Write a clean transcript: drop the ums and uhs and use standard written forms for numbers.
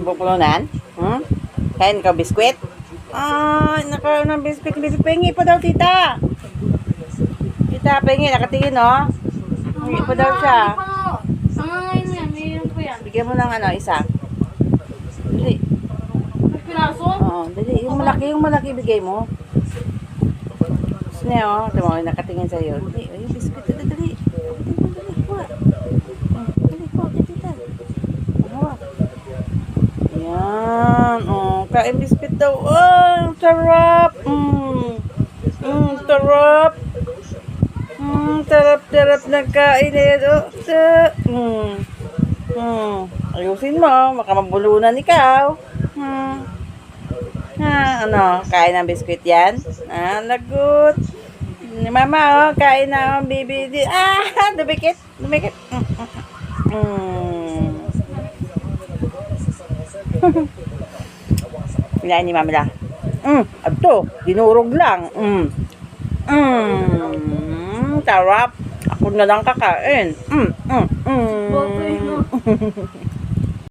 Bupulunan? Kain ka biskwit? Ay, nakaroon ng biskwit. Pengi pa daw, tita. Tita, pengi. Nakatingin, no? Pengi pa daw siya. Ngayon yan, mayroon po yan. Bigyan mo ng isa. Dali. May piraso? Oo, dali. Yung malaki bigay mo. Sine, oh. Ito mo, nakatingin sa'yo. Dali, yung biskwit. Dali. Dali, kuha. Dali, kuha. Tita. Hawak. Yan. Oh, kain biskwit daw. Oh, sarap. Sarap. Sarap na kain eh. Ayusin mo. Baka mabulunan ikaw. Ano? Kain ng biskwit yan? Lagot. Ni mama, oh. Kain na ang baby. Dumikit. Dumikit. Kinain ni mama la. Abto. Dinurog lang. Sarap. Ako na lang kakain. Bakit?